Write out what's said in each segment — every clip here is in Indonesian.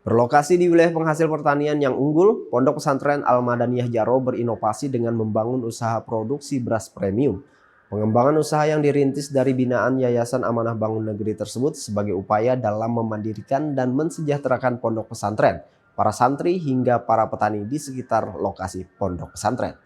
Berlokasi di wilayah penghasil pertanian yang unggul, Pondok Pesantren Al-Madaniyah Jaro berinovasi dengan membangun usaha produksi beras premium. Pengembangan usaha yang dirintis dari binaan Yayasan Amanah Bangun Negeri tersebut sebagai upaya dalam memandirikan dan mensejahterakan pondok pesantren, para santri hingga para petani di sekitar lokasi pondok pesantren.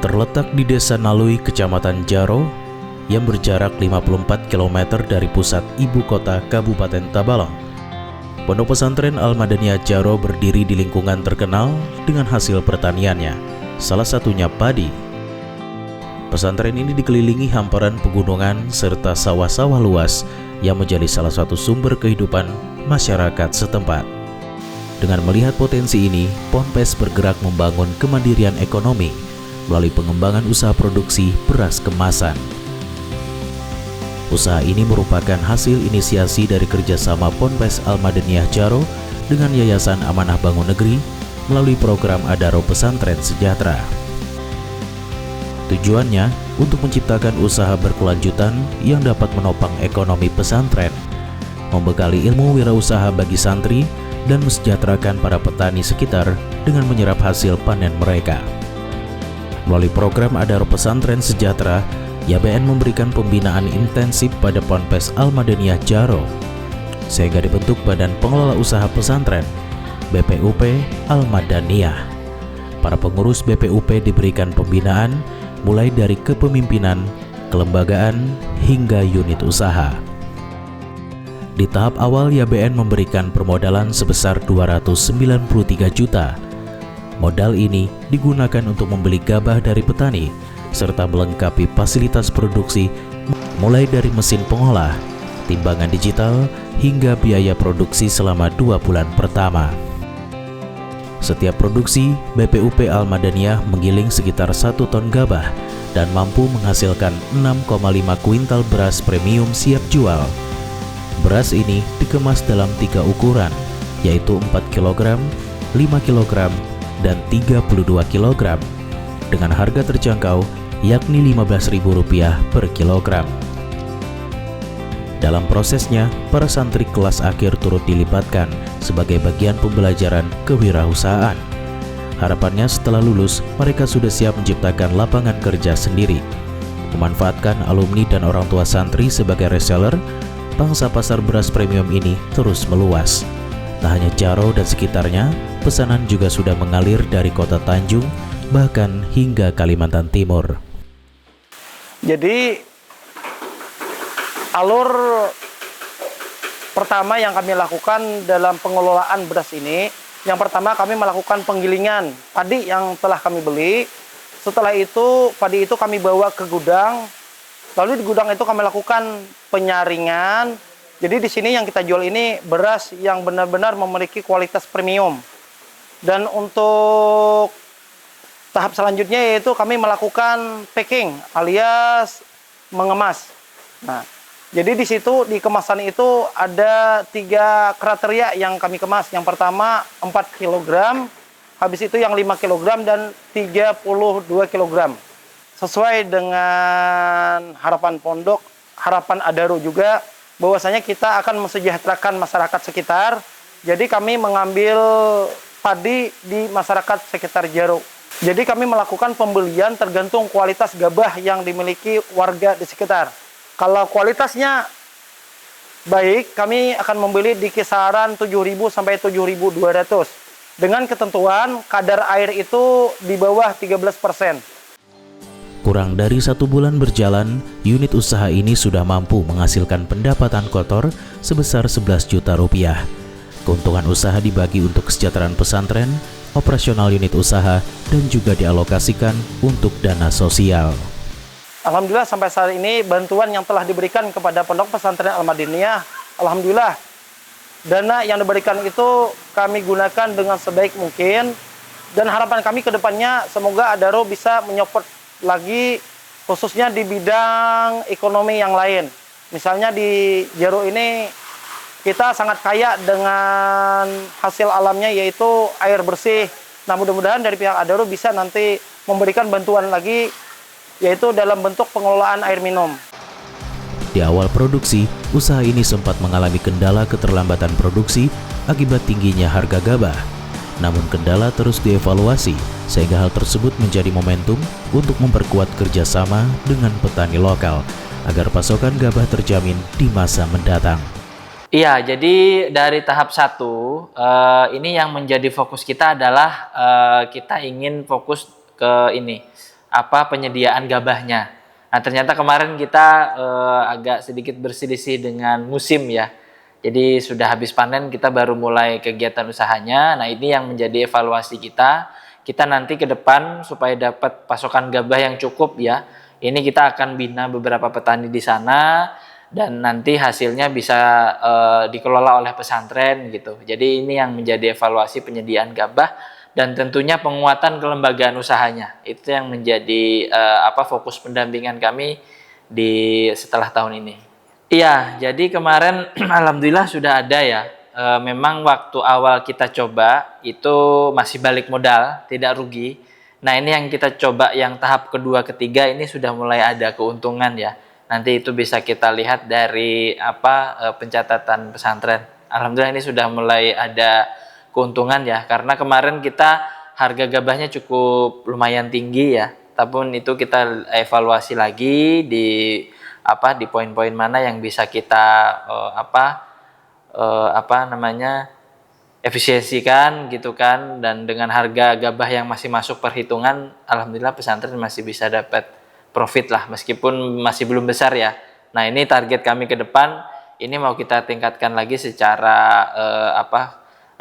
Terletak di Desa Nalui, Kecamatan Jaro, yang berjarak 54 km dari pusat ibu kota Kabupaten Tabalong. Pondok Pesantren Al-Madaniyah Jaro berdiri di lingkungan terkenal dengan hasil pertaniannya, salah satunya padi. Pesantren ini dikelilingi hamparan pegunungan serta sawah-sawah luas yang menjadi salah satu sumber kehidupan masyarakat setempat. Dengan melihat potensi ini, Ponpes bergerak membangun kemandirian ekonomi melalui pengembangan usaha produksi beras kemasan. Usaha ini merupakan hasil inisiasi dari kerjasama Ponpes Al-Madaniyah Jaro dengan Yayasan Amanah Bangun Negeri melalui program Adaro Pesantren Sejahtera. Tujuannya untuk menciptakan usaha berkelanjutan yang dapat menopang ekonomi pesantren, membekali ilmu wirausaha bagi santri, dan mesejahterakan para petani sekitar dengan menyerap hasil panen mereka. Melalui program Adaro Pesantren Sejahtera, YBN memberikan pembinaan intensif pada Ponpes Al-Madaniyah Jaro, sehingga dibentuk Badan Pengelola Usaha Pesantren, BPUP Al-Madaniyah. Para pengurus BPUP diberikan pembinaan mulai dari kepemimpinan, kelembagaan, hingga unit usaha. Di tahap awal, YBN memberikan permodalan sebesar 293 juta. Modal ini digunakan untuk membeli gabah dari petani, serta melengkapi fasilitas produksi mulai dari mesin pengolah, timbangan digital, hingga biaya produksi selama 2 bulan pertama. Setiap produksi, BPUP Al-Madaniyah menggiling sekitar 1 ton gabah dan mampu menghasilkan 6,5 kuintal beras premium siap jual. Beras ini dikemas dalam 3 ukuran, yaitu 4 kg, 5 kg, dan 32 kg dengan harga terjangkau yakni Rp15.000 per kilogram. Dalam prosesnya, para santri kelas akhir turut dilibatkan sebagai bagian pembelajaran kewirausahaan. Harapannya setelah lulus, mereka sudah siap menciptakan lapangan kerja sendiri. Memanfaatkan alumni dan orang tua santri sebagai reseller, pangsa pasar beras premium ini terus meluas. Tak hanya Jaro dan sekitarnya, pesanan juga sudah mengalir dari kota Tanjung, bahkan hingga Kalimantan Timur. Jadi, alur pertama yang kami lakukan dalam pengelolaan beras ini, yang pertama kami melakukan penggilingan padi yang telah kami beli. Setelah itu, padi itu kami bawa ke gudang. Lalu di gudang itu kami lakukan penyaringan. Jadi di sini yang kita jual ini beras yang benar-benar memiliki kualitas premium. Dan untuk tahap selanjutnya yaitu kami melakukan packing alias mengemas. Nah, jadi di situ di kemasan itu ada 3 kriteria yang kami kemas. Yang pertama 4 kg, habis itu yang 5 kg dan 32 kg. Sesuai dengan harapan pondok, harapan Adaro juga, bahwasanya kita akan mesejahterakan masyarakat sekitar. Jadi kami mengambil padi di masyarakat sekitar Jaro. Jadi kami melakukan pembelian tergantung kualitas gabah yang dimiliki warga di sekitar. Kalau kualitasnya baik, kami akan membeli di kisaran 7.000 sampai 7.200. Dengan ketentuan kadar air itu di bawah 13%. Kurang dari 1 bulan berjalan, unit usaha ini sudah mampu menghasilkan pendapatan kotor sebesar 11 juta rupiah. Keuntungan usaha dibagi untuk kesejahteraan pesantren, operasional unit usaha, dan juga dialokasikan untuk dana sosial. Alhamdulillah sampai saat ini bantuan yang telah diberikan kepada Pondok Pesantren Al-Madaniyah, alhamdulillah dana yang diberikan itu kami gunakan dengan sebaik mungkin. Dan harapan kami ke depannya semoga Adaro bisa menyupport lagi khususnya di bidang ekonomi yang lain. Misalnya di Jaro ini kita sangat kaya dengan hasil alamnya yaitu air bersih. Nah mudah-mudahan dari pihak Adaro bisa nanti memberikan bantuan lagi, yaitu dalam bentuk pengelolaan air minum. Di awal produksi, usaha ini sempat mengalami kendala keterlambatan produksi akibat tingginya harga gabah. Namun kendala terus dievaluasi, sehingga hal tersebut menjadi momentum untuk memperkuat kerjasama dengan petani lokal, agar pasokan gabah terjamin di masa mendatang. Iya, jadi dari tahap 1, ini yang menjadi fokus kita adalah kita ingin fokus ke penyediaan gabahnya. Nah, ternyata kemarin kita agak sedikit berselisih dengan musim ya. Jadi sudah habis panen kita baru mulai kegiatan usahanya. Nah, ini yang menjadi evaluasi kita. Kita nanti ke depan supaya dapat pasokan gabah yang cukup ya. Ini kita akan bina beberapa petani di sana. Dan nanti hasilnya bisa dikelola oleh pesantren gitu. Jadi ini yang menjadi evaluasi penyediaan gabah dan tentunya penguatan kelembagaan usahanya. Itu yang menjadi fokus pendampingan kami setelah tahun ini. Iya, jadi kemarin alhamdulillah sudah ada ya. Memang waktu awal kita coba itu masih balik modal, tidak rugi. Nah, ini yang kita coba yang tahap kedua, ketiga ini sudah mulai ada keuntungan ya. Nanti itu bisa kita lihat dari pencatatan pesantren. Alhamdulillah ini sudah mulai ada keuntungan ya, karena kemarin kita harga gabahnya cukup lumayan tinggi ya. Tapi itu kita evaluasi lagi di poin-poin mana yang bisa kita efisiensikan gitu kan. Dan dengan harga gabah yang masih masuk perhitungan, alhamdulillah pesantren masih bisa dapat profit lah, meskipun masih belum besar ya. Nah, ini target kami ke depan, ini mau kita tingkatkan lagi secara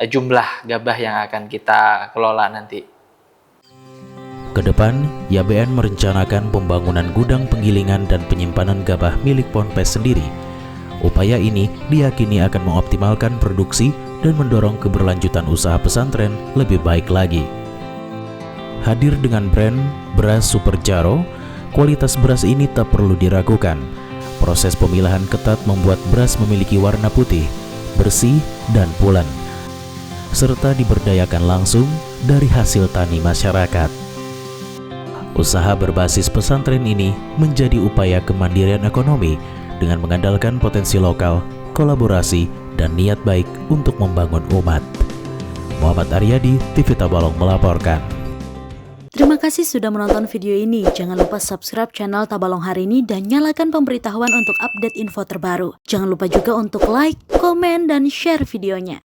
jumlah gabah yang akan kita kelola nanti. Ke depan, YBN merencanakan pembangunan gudang penggilingan dan penyimpanan gabah milik Ponpes sendiri. Upaya ini diyakini akan mengoptimalkan produksi dan mendorong keberlanjutan usaha pesantren lebih baik lagi. Hadir dengan brand Beras Super Jaro, kualitas beras ini tak perlu diragukan. Proses pemilahan ketat membuat beras memiliki warna putih, bersih, dan pulen, serta diberdayakan langsung dari hasil tani masyarakat. Usaha berbasis pesantren ini menjadi upaya kemandirian ekonomi dengan mengandalkan potensi lokal, kolaborasi, dan niat baik untuk membangun umat. Muhammad Aryadi, TV Tabalong melaporkan. Terima kasih sudah menonton video ini. Jangan lupa subscribe channel Tabalong Hari Ini dan nyalakan pemberitahuan untuk update info terbaru. Jangan lupa juga untuk like, komen, dan share videonya.